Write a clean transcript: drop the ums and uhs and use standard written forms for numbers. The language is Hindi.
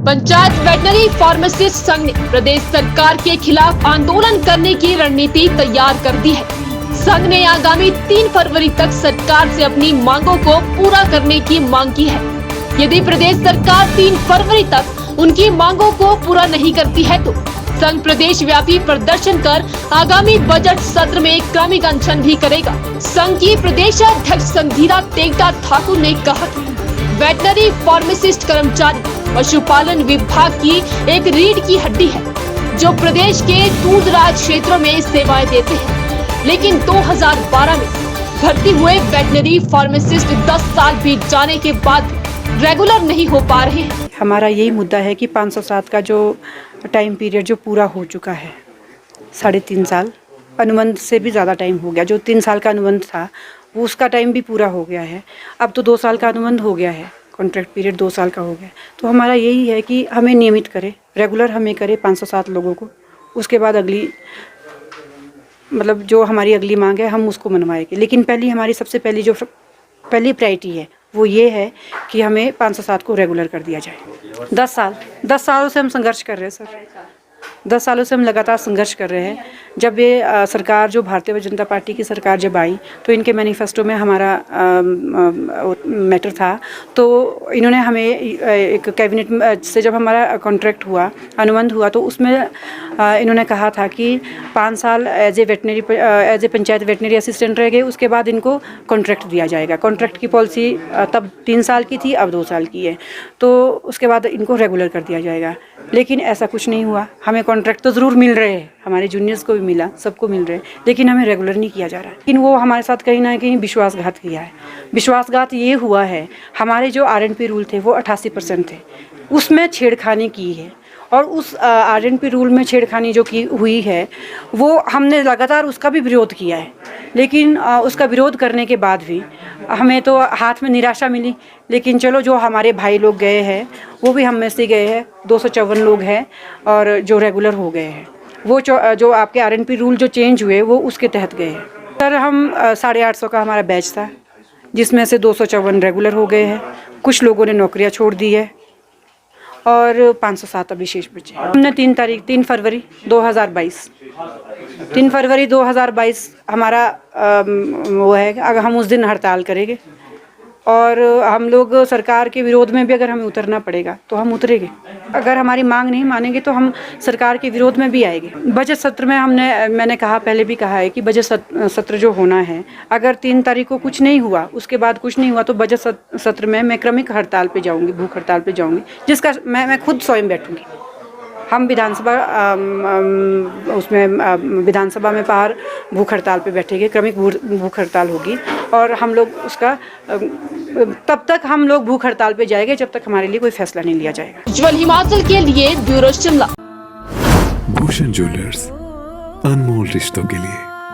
पंचायत वेटनरी फार्मासिस्ट संघ ने प्रदेश सरकार के खिलाफ आंदोलन करने की रणनीति तैयार कर दी है। संघ ने आगामी 3 फरवरी तक सरकार से अपनी मांगों को पूरा करने की मांग की है। यदि प्रदेश सरकार 3 फरवरी तक उनकी मांगों को पूरा नहीं करती है तो संघ प्रदेश व्यापी प्रदर्शन कर आगामी बजट सत्र में क्रमिक अनशन भी करेगा। संघ की प्रदेशाध्यक्ष संगीता तेगता ठाकुर ने कहा कि वेटनरी फार्मासिस्ट कर्मचारी पशुपालन विभाग की एक रीढ़ की हड्डी है जो प्रदेश के दूरदराज क्षेत्रों में सेवाएं देते हैं, लेकिन 2012 में भर्ती हुए वेटनरी फार्मासिस्ट 10 साल बीत जाने के बाद रेगुलर नहीं हो पा रहे हैं। हमारा यही मुद्दा है कि 507 का जो टाइम पीरियड जो पूरा हो चुका है, 3.5 साल अनुबंध से भी ज़्यादा टाइम हो गया। जो 3 साल का अनुबंध था वो उसका टाइम भी पूरा हो गया है। अब तो 2 साल का अनुबंध हो गया है, कॉन्ट्रैक्ट पीरियड 2 साल का हो गया। तो हमारा यही है कि हमें नियमित करे, रेगुलर हमें करे 507 लोगों को। उसके बाद अगली जो हमारी अगली मांग है हम उसको मनवाएंगे। लेकिन हमारी सबसे पहली प्रायोरिटी है वो ये है कि हमें 507 को रेगुलर कर दिया जाए। 10 सालों से हम संघर्ष कर रहे हैं सर। 10 सालों से हम लगातार संघर्ष कर रहे हैं। जब ये सरकार जो भारतीय जनता पार्टी की सरकार जब आई तो इनके मैनिफेस्टो में हमारा मैटर था। तो इन्होंने हमें एक कैबिनेट से जब हमारा कॉन्ट्रैक्ट हुआ, अनुबंध हुआ, तो उसमें इन्होंने कहा था कि 5 साल as a panchayat veterinary assistant रह गए, उसके बाद इनको कॉन्ट्रैक्ट दिया जाएगा। कॉन्ट्रैक्ट की पॉलिसी तब 3 साल की थी, अब 2 साल की है। तो उसके बाद इनको रेगुलर कर दिया जाएगा। लेकिन ऐसा कुछ नहीं हुआ। हमें कॉन्ट्रैक्ट तो ज़रूर मिल रहे हैं, हमारे जूनियर्स को भी मिला, सबको मिल रहे हैं, लेकिन हमें रेगुलर नहीं किया जा रहा है। लेकिन वो हमारे साथ कहीं ना कहीं विश्वासघात किया है। विश्वासघात ये हुआ है, हमारे जो RNP रूल थे वो 88% थे, उसमें छेड़खानी की है। और उस RNP रूल में छेड़खानी जो की हुई है वो हमने लगातार उसका भी विरोध किया है। लेकिन उसका विरोध करने के बाद भी हमें तो हाथ में निराशा मिली। लेकिन चलो, जो हमारे भाई लोग गए हैं वो भी हम में से गए हैं, 254 लोग हैं और जो रेगुलर हो गए हैं। वो जो आपके RNP रूल जो चेंज हुए वो उसके तहत गए हैं। सर, हम 850 का हमारा बैच था, जिसमें से 254 रेगुलर हो गए हैं। कुछ लोगों ने नौकरियां छोड़ दी है और 507 अभी शेष बचे। हमने 3 फरवरी 2022 हमारा वो है, अगर हम उस दिन हड़ताल करेंगे और हम लोग सरकार के विरोध में भी अगर हमें उतरना पड़ेगा तो हम उतरेंगे। अगर हमारी मांग नहीं मानेंगे तो हम सरकार के विरोध में भी आएंगे। बजट सत्र में मैंने कहा, पहले भी कहा है कि बजट सत्र जो होना है, अगर 3 तारीख को कुछ नहीं हुआ, उसके बाद कुछ नहीं हुआ, तो बजट सत्र में मैं क्रमिक हड़ताल पे जाऊंगी, भूख हड़ताल पे जाऊंगी, जिसका मैं खुद स्वयं बैठूंगी। हम विधानसभा में बाहर भूख हड़ताल पे बैठेंगे, क्रमिक भूख हड़ताल होगी। और हम लोग उसका तब तक हम लोग भूख हड़ताल पे जाएंगे जब तक हमारे लिए कोई फैसला नहीं लिया जाएगा। उज्ज्वल हिमाचल के लिए ब्यूरो शिमला। भूषण ज्वेलर्स, अनमोल रिश्तों के लिए।